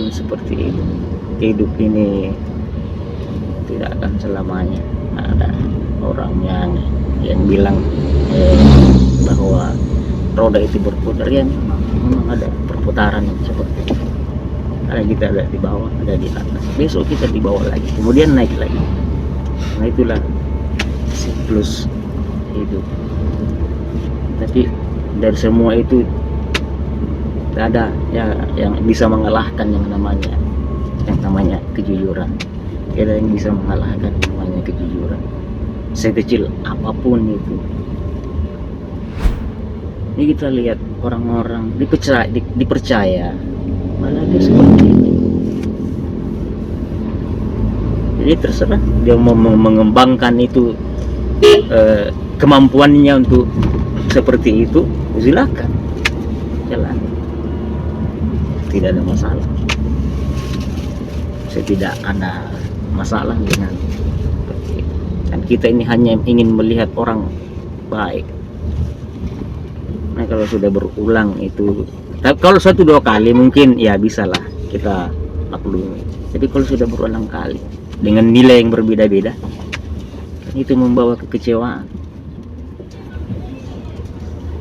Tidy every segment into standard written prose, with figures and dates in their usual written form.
seperti itu. Hidup ini tidak akan selamanya. Ada orang yang bilang bahwa roda itu berputar, ya memang ada perputaran yang seperti itu. Ada kita ada di bawah, ada di atas, besok kita di bawah lagi, kemudian naik lagi. Nah itulah siklus hidup. Tapi dari semua itu tidak ada ya yang bisa mengalahkan yang namanya kejujuran. Tidak ada yang bisa mengalahkan yang namanya kejujuran, sekecil apapun itu. Ini kita lihat orang-orang dipercaya malah dia seperti ini. Jadi terserah dia mau mengembangkan itu kemampuannya untuk seperti itu, silakan jalan, tidak ada masalah. Saya tidak ada masalah dengan seperti itu. Dan kita ini hanya ingin melihat orang baik. Nah kalau sudah berulang itu, kalau 1-2 kali mungkin ya bisalah kita maklumi. Tapi kalau sudah berulang kali dengan nilai yang berbeda-beda, itu membawa kekecewaan.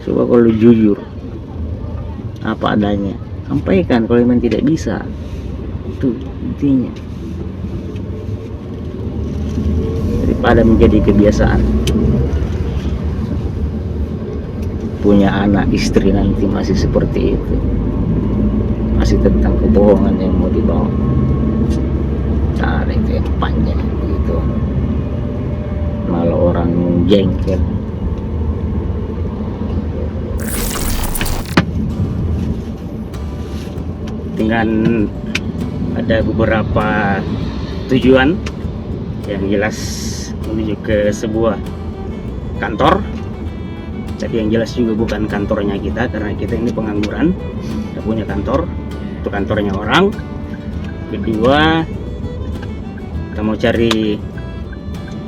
Coba kalau jujur apa adanya, sampaikan. Kalau memang tidak bisa, itu intinya. Daripada menjadi kebiasaan, punya anak istri nanti masih seperti itu, masih tentang kebohongan yang mau dibawa. Cara itu yang panjang gitu, malah orang jengkel. Dengan ada beberapa tujuan yang jelas menuju ke sebuah kantor, tapi yang jelas juga bukan kantornya kita, karena kita ini pengangguran, kita punya kantor, itu kantornya orang. Kedua, kita mau cari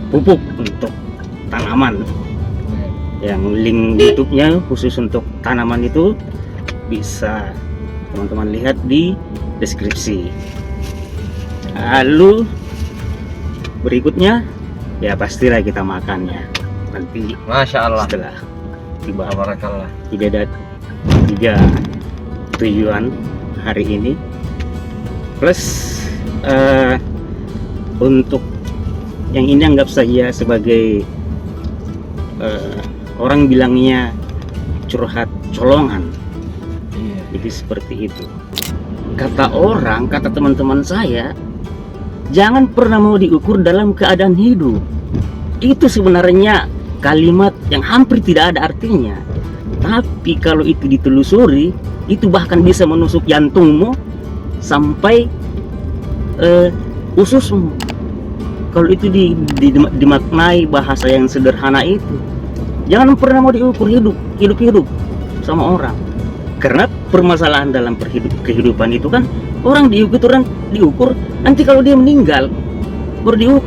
pupuk untuk tanaman, yang link YouTube-nya khusus untuk tanaman itu bisa teman-teman lihat di deskripsi. Lalu berikutnya ya pastilah kita makannya nanti. Masya Allah. Setelah tiba, Barakallah. tidak ada 3 tujuan hari ini, plus untuk yang ini anggap saja sebagai orang bilangnya curhat colongan. Jadi seperti itu. Kata teman-teman saya, jangan pernah mau diukur dalam keadaan hidup. Itu sebenarnya kalimat yang hampir tidak ada artinya. Tapi kalau itu ditelusuri, itu bahkan bisa menusuk jantungmu sampai ususmu. Kalau itu dimaknai bahasa yang sederhana itu, jangan pernah mau diukur hidup sama orang. Karena permasalahan dalam kehidupan itu kan, orang diukur nanti kalau dia meninggal baru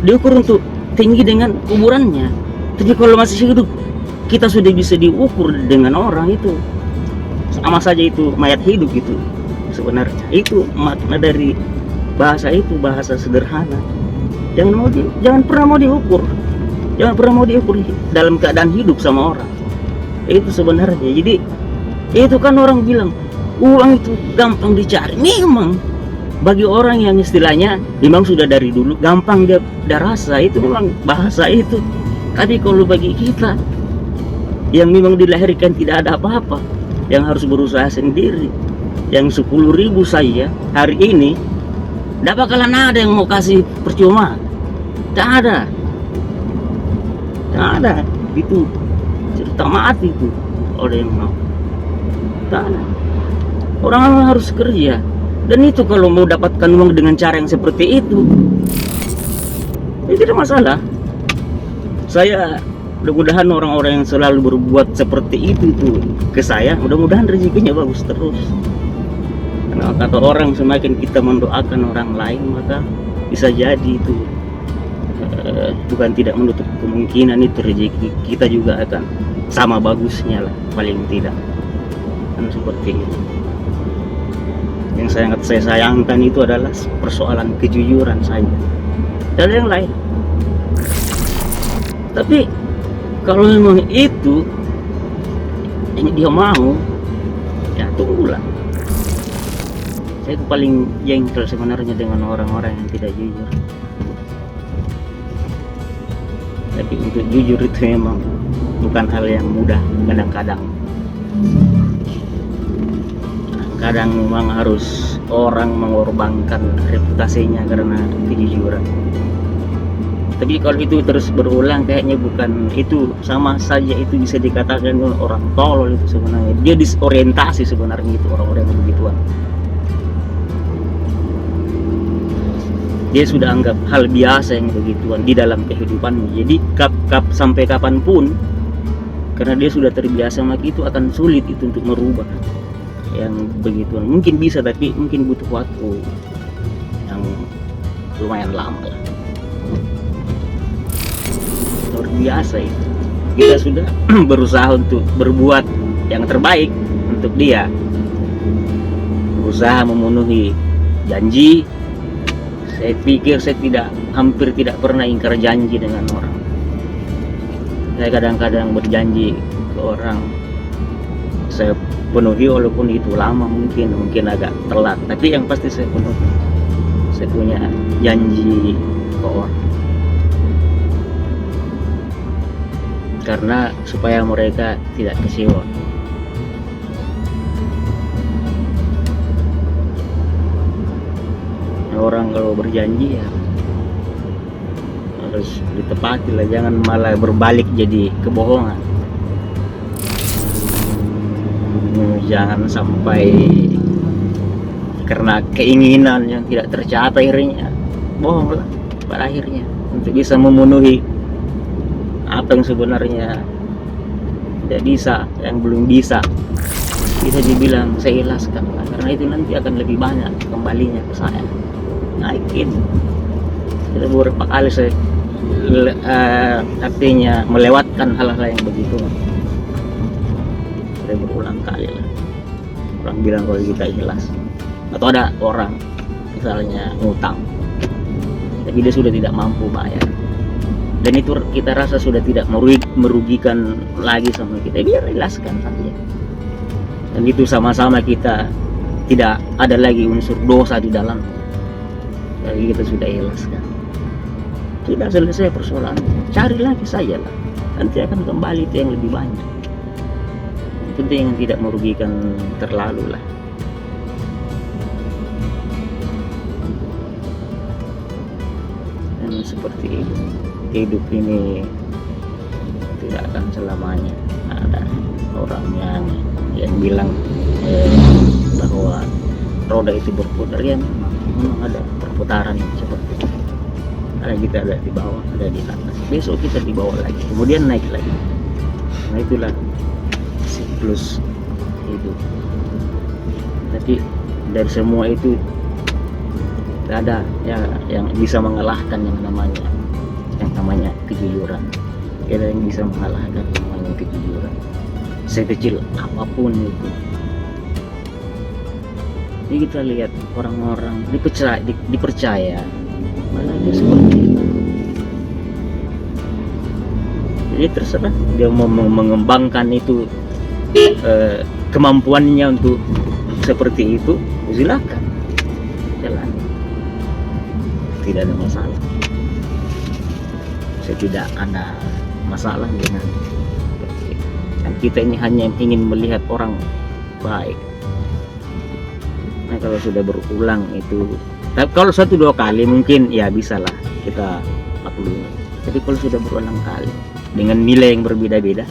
diukur untuk tinggi dengan kuburannya. Tapi kalau masih hidup, kita sudah bisa diukur dengan orang, itu sama saja itu mayat hidup. Itu sebenarnya itu makna dari bahasa itu, bahasa sederhana. Jangan pernah mau diukur dalam keadaan hidup sama orang. Itu sebenarnya. Jadi itu kan orang bilang uang itu gampang dicari. Memang bagi orang yang istilahnya memang sudah dari dulu gampang dia rasa, itu memang bahasa itu. Tapi kalau bagi kita yang memang dilahirkan tidak ada apa-apa, yang harus berusaha sendiri, yang 10.000 saja hari ini tidak bakalan ada yang mau kasih percuma. Tak ada. Itu cerita mati itu ada yang mau. Tak ada. Orang harus kerja, dan itu kalau mau dapatkan uang dengan cara yang seperti itu, tidak masalah. Saya mudah-mudahan orang-orang yang selalu berbuat seperti itu ke saya, mudah-mudahan rezekinya bagus terus. Karena kata orang, semakin kita mendoakan orang lain, maka bisa jadi itu bukan tidak menutup kemungkinan itu rezeki kita juga akan sama bagusnya lah, paling tidak kan seperti itu. Yang sangat saya sayangkan itu adalah persoalan kejujuran saja, dan yang lain. Tapi kalau memang itu yang dia mau, ya tunggulah. Saya itu paling jengkel sebenarnya dengan orang-orang yang tidak jujur. Tapi untuk jujur itu memang bukan hal yang mudah kadang-kadang. Kadang memang harus orang mengorbankan reputasinya karena kejujuran. Tapi kalau itu terus berulang, kayaknya bukan itu, sama saja itu bisa dikatakan orang tolol itu sebenarnya. Dia disorientasi sebenarnya itu orang-orang yang begituan. Dia sudah anggap hal biasa yang begituan di dalam kehidupannya. Jadi sampai kapanpun, karena dia sudah terbiasa sama itu, akan sulit itu untuk merubah yang begituan. Mungkin bisa, tapi mungkin butuh waktu yang lumayan lama lah. Luar biasa itu. Kita sudah berusaha untuk berbuat yang terbaik untuk dia, berusaha memenuhi janji. Saya pikir saya hampir tidak pernah ingkar janji dengan orang. Saya kadang-kadang berjanji ke orang, saya penuhi walaupun itu lama, mungkin agak telat, tapi yang pasti saya penuhi. Saya punya janji ke orang, karena supaya mereka tidak kecewa. Orang kalau berjanji ya harus ditepati lah, jangan malah berbalik jadi kebohongan. Jangan sampai karena keinginan yang tidak tercapai akhirnya bohong lah pada akhirnya, untuk bisa memenuhi apa yang sebenarnya tidak bisa, yang belum bisa dibilang saya ikhlaskan lah, karena itu nanti akan lebih banyak kembalinya ke saya. Naikin sudah beberapa kali saya artinya melewatkan hal-hal yang begitu. Saya berulang kali lah, orang bilang kalau kita ikhlas, atau ada orang misalnya ngutang tapi dia sudah tidak mampu bayar, dan itu kita rasa sudah tidak merugikan lagi sama kita, biar ikhlaskan saja. Dan itu sama-sama kita tidak ada lagi unsur dosa di dalam. Jadi kita sudah ikhlaskan, sudah selesai persoalan. Cari lagi saja lah, nanti akan kembali itu yang lebih banyak. Penting yang tidak merugikan terlalu lah. Dan seperti itu, hidup ini tidak akan selamanya. Ada orang yang bilang bahwa roda itu berputar, ya memang ada perputaran yang seperti itu. Ada kita ada di bawah, ada di atas, besok kita di bawah lagi, kemudian naik lagi. Nah itulah siklus hidup. Tapi dari semua itu tidak ada ya yang bisa mengalahkan yang namanya kejujuran. Tidak ada yang bisa mengalahkan yang namanya kejujuran, sekecil apapun itu. Jadi kita lihat orang-orang dipercaya malah dia seperti itu. Jadi terserah dia mau mengembangkan itu kemampuannya untuk seperti itu, silakan jalan, tidak ada masalah. Saya tidak ada masalah dengan dan kita ini hanya ingin melihat orang baik. Nah kalau sudah berulang itu, tapi kalau 1-2 kali mungkin ya bisalah kita maklumi. Tapi kalau sudah berulang kali dengan nilai yang berbeda-beda,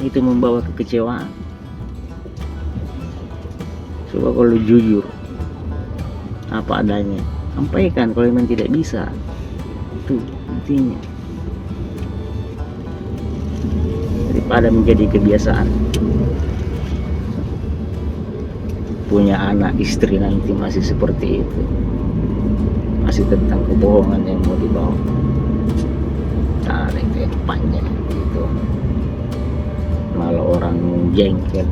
itu membawa kekecewaan. Coba kalau jujur apa adanya, sampaikan. Kalau memang tidak bisa, itu intinya, daripada menjadi kebiasaan. Punya anak istri nanti masih seperti itu, masih tentang kebohongan yang mau dibawa. Nah itu yang panjang gitu, malah orang jengkel.